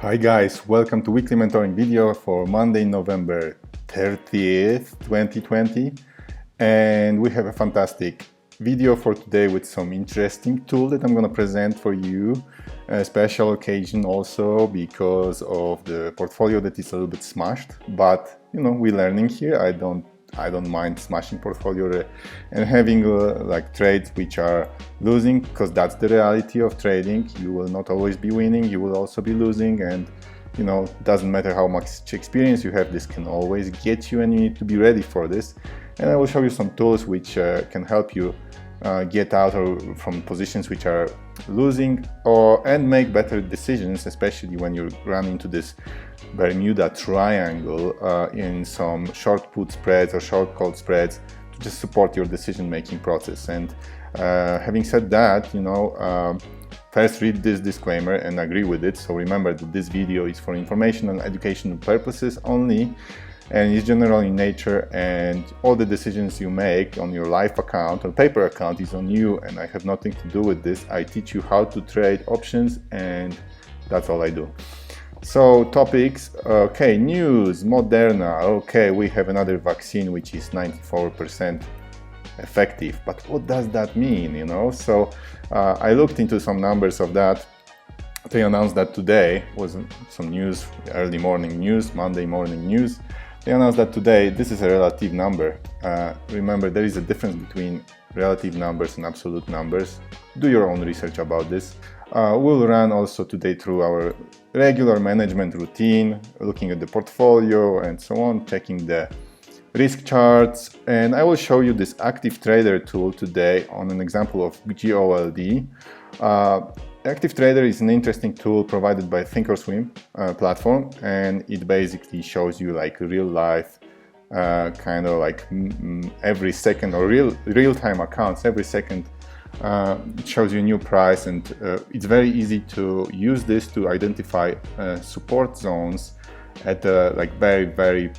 Hi guys, welcome to weekly mentoring video for Monday, November 30th, 2020. And we have a fantastic video for today with some interesting tool that I'm going to present for you. A special occasion also because of the portfolio that is a little bit smashed, but we're learning here. I don't mind smashing portfolio and having like trades which are losing, because that's the reality of trading. You will not always be winning, you will also be losing, and doesn't matter how much experience you have, this can always get you, and you need to be ready for this. And I will show you some tools which can help you get out from positions which are losing and make better decisions, especially when you run into this Bermuda triangle in some short put spreads or short call spreads, to just support your decision-making process. And having said that, first read this disclaimer and agree with it. So remember that this video is for information and educational purposes only, and is general in nature, and all the decisions you make on your live account or paper account is on you, and I have nothing to do with this. I teach you how to trade options, and that's all I do. So topics, okay, news, Moderna, okay, we have another vaccine which is 94% effective, but what does that mean, So I looked into some numbers of that. They announced that today, was some news, early morning news, Monday morning news. They announced that today, this is a relative number. Remember, there is a difference between relative numbers and absolute numbers. Do your own research about this. We'll run also today through our regular management routine, looking at the portfolio and so on, checking the risk charts. And I will show you this active trader tool today on an example of GOLD. Active Trader is an interesting tool provided by Thinkorswim platform, and it basically shows you like real life kind of like every second, or real-time accounts every second. It shows you a new price, and it's very easy to use this to identify support zones at a like very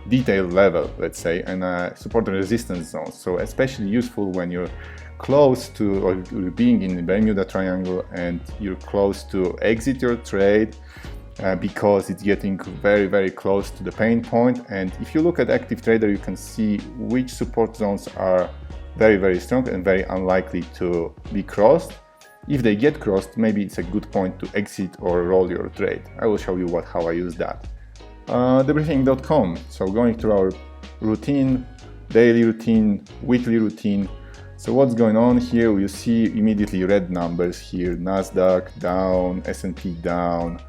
detailed level, let's say, and support and resistance zones. So especially useful when you're close to, or being in the Bermuda triangle and you're close to exit your trade, because it's getting very close to the pain point. And if you look at Active Trader, you can see which support zones are very strong and very unlikely to be crossed. If they get crossed, maybe it's a good point to exit or roll your trade. I will show you how I use that. Debriefing.com. So going through our routine, daily routine, weekly routine. So what's going on here? You see immediately red numbers here: Nasdaq down, S&P down,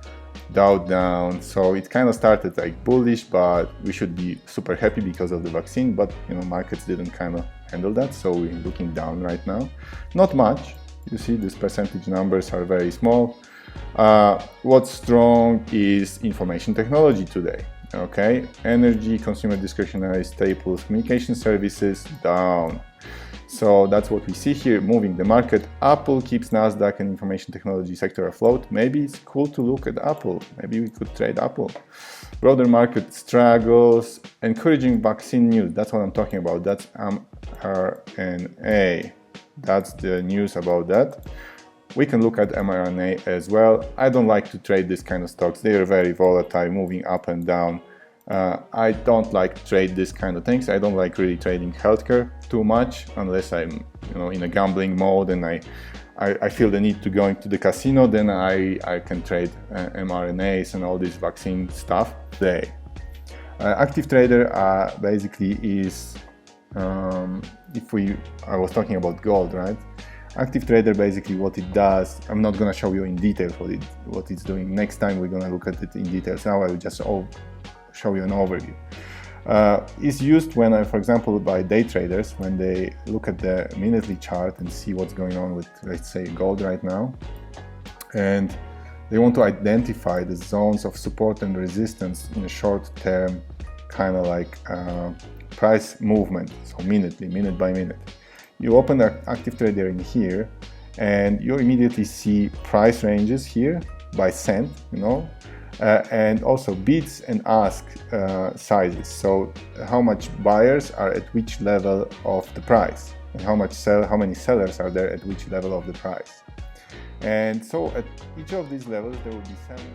Dow down. So it kind of started like bullish, but we should be super happy because of the vaccine. But markets didn't kind of handle that, so we're looking down right now. Not much. You see these percentage numbers are very small. What's strong is information technology today. Okay, energy, consumer discretionary, staples, communication services down. So that's what we see here, moving the market. Apple keeps Nasdaq and information technology sector afloat. Maybe it's cool to look at Apple. Maybe we could trade Apple. Broader market struggles. Encouraging vaccine news. That's what I'm talking about. That's mRNA. That's the news about that. We can look at mRNA as well. I don't like to trade this kind of stocks. They are very volatile, moving up and down. I don't like to trade this kind of things. I don't like really trading healthcare too much, unless I'm in a gambling mode and I feel the need to go into the casino. Then I can trade mRNAs and all this vaccine stuff today. Active Trader basically is I was talking about gold, right? Active Trader, basically what it does, I'm not going to show you in detail what it's doing. Next time we're going to look at it in details. Now I will just show you an overview. Is used when, for example, by day traders, when they look at the minutely chart and see what's going on with, let's say, gold right now, and they want to identify the zones of support and resistance in a short term kind of like price movement, so minute by minute. You open the Active Trader in here, and you immediately see price ranges here by cent, and also bids and ask sizes. So how much buyers are at which level of the price, and how many sellers are there at which level of the price. And so at each of these levels there will be selling